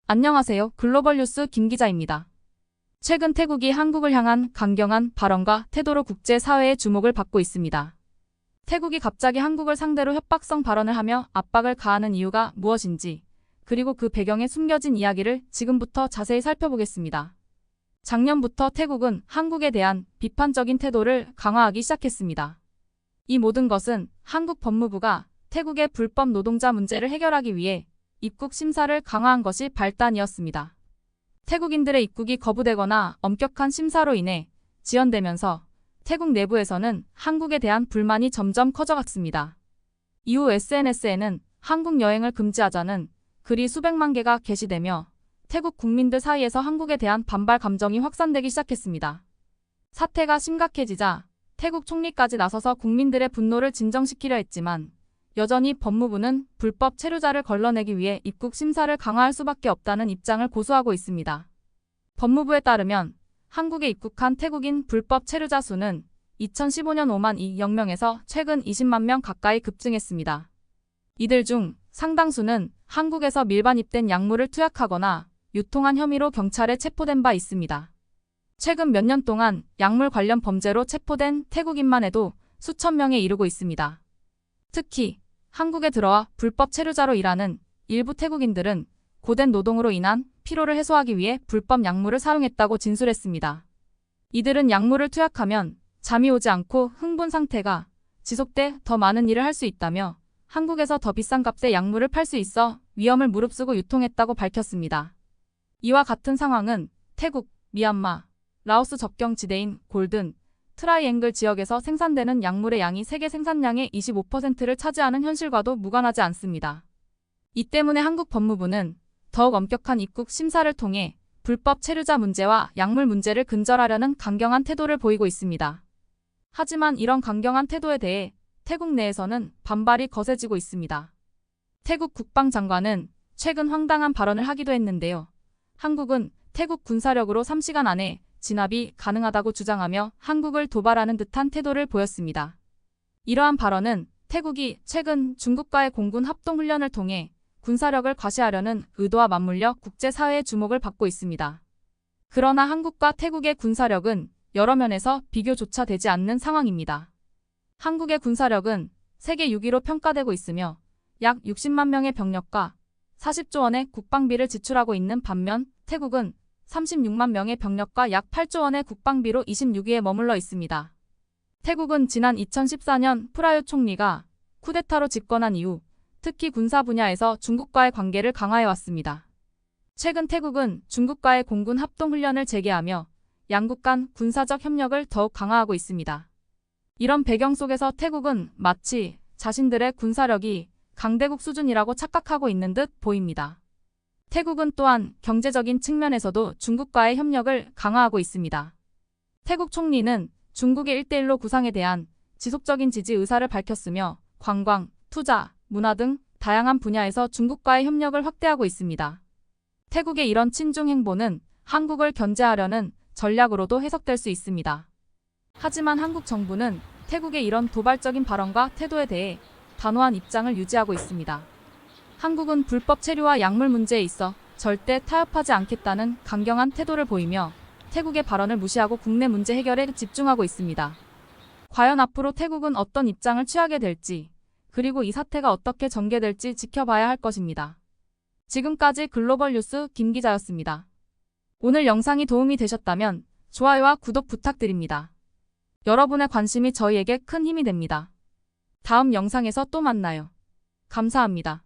안녕하세요. 글로벌 뉴스 김 기자입니다. 최근 태국이 한국을 향한 강경한 발언과 태도로 국제사회의 주목을 받고 있습니다. 태국이 갑자기 한국을 상대로 협박성 발언을 하며 압박을 가하는 이유가 무엇인지, 그리고 그 배경에 숨겨진 이야기를 지금부터 자세히 살펴보겠습니다. 작년부터 태국은 한국에 대한 비판적인 태도를 강화하기 시작했습니다. 이 모든 것은 한국 법무부가 태국의 불법 노동자 문제를 해결하기 위해 입국 심사를 강화한 것이 발단이었습니다. 태국인들의 입국이 거부되거나 엄격한 심사로 인해 지연되면서 태국 내부에서는 한국에 대한 불만이 점점 커져갔습니다. 이후 SNS에는 한국 여행을 금지하자는 글이 수백만 개가 게시되며 태국 국민들 사이에서 한국에 대한 반발 감정이 확산되기 시작했습니다. 사태가 심각해지자 태국 총리까지 나서서 국민들의 분노를 진정시키려 했지만 여전히 법무부는 불법 체류자를 걸러내기 위해 입국 심사를 강화할 수밖에 없다는 입장을 고수하고 있습니다. 법무부에 따르면 한국에 입국한 태국인 불법 체류자 수는 2015년 5만 2,000명에서 최근 20만 명 가까이 급증했습니다. 이들 중 상당수는 한국에서 밀반입된 약물을 투약하거나 유통한 혐의로 경찰에 체포된 바 있습니다. 최근 몇 년 동안 약물 관련 범죄로 체포된 태국인만 해도 수천 명에 이르고 있습니다. 특히 한국에 들어와 불법 체류자로 일하는 일부 태국인들은 고된 노동으로 인한 피로를 해소하기 위해 불법 약물을 사용했다고 진술했습니다. 이들은 약물을 투약하면 잠이 오지 않고 흥분 상태가 지속돼 더 많은 일을 할 수 있다며 한국에서 더 비싼 값에 약물을 팔 수 있어 위험을 무릅쓰고 유통했다고 밝혔습니다. 이와 같은 상황은 태국, 미얀마, 라오스 접경 지대인 골든 트라이앵글 지역에서 생산되는 약물의 양이 세계 생산량의 25%를 차지하는 현실과도 무관하지 않습니다. 이 때문에 한국 법무부는 더욱 엄격한 입국 심사를 통해 불법 체류자 문제와 약물 문제를 근절하려는 강경한 태도를 보이고 있습니다. 하지만 이런 강경한 태도에 대해 태국 내에서는 반발이 거세지고 있습니다. 태국 국방장관은 최근 황당한 발언을 하기도 했는데요. 한국은 태국 군사력으로 3시간 안에 진압이 가능하다고 주장하며 한국을 도발하는 듯한 태도를 보였습니다. 이러한 발언은 태국이 최근 중국과의 공군 합동훈련을 통해 군사력을 과시하려는 의도와 맞물려 국제사회의 주목을 받고 있습니다. 그러나 한국과 태국의 군사력은 여러 면에서 비교조차 되지 않는 상황입니다. 한국의 군사력은 세계 6위로 평가되고 있으며 약 60만 명의 병력과 40조 원의 국방비를 지출하고 있는 반면 태국은 36만 명의 병력과 약 8조 원의 국방비로 26위에 머물러 있습니다. 태국은 지난 2014년 프라윕 총리가 쿠데타로 집권한 이후 특히 군사 분야에서 중국과의 관계를 강화해왔습니다. 최근 태국은 중국과의 공군 합동훈련을 재개하며 양국 간 군사적 협력을 더욱 강화하고 있습니다. 이런 배경 속에서 태국은 마치 자신들의 군사력이 강대국 수준이라고 착각하고 있는 듯 보입니다. 태국은 또한 경제적인 측면에서도 중국과의 협력을 강화하고 있습니다. 태국 총리는 중국의 1:1로 구상에 대한 지속적인 지지 의사를 밝혔으며 관광, 투자, 문화 등 다양한 분야에서 중국과의 협력을 확대하고 있습니다. 태국의 이런 친중 행보는 한국을 견제하려는 전략으로도 해석될 수 있습니다. 하지만 한국 정부는 태국의 이런 도발적인 발언과 태도에 대해 단호한 입장을 유지하고 있습니다. 한국은 불법 체류와 약물 문제에 있어 절대 타협하지 않겠다는 강경한 태도를 보이며 태국의 발언을 무시하고 국내 문제 해결에 집중하고 있습니다. 과연 앞으로 태국은 어떤 입장을 취하게 될지, 그리고 이 사태가 어떻게 전개될지 지켜봐야 할 것입니다. 지금까지 글로벌 뉴스 김 기자였습니다. 오늘 영상이 도움이 되셨다면 좋아요와 구독 부탁드립니다. 여러분의 관심이 저희에게 큰 힘이 됩니다. 다음 영상에서 또 만나요. 감사합니다.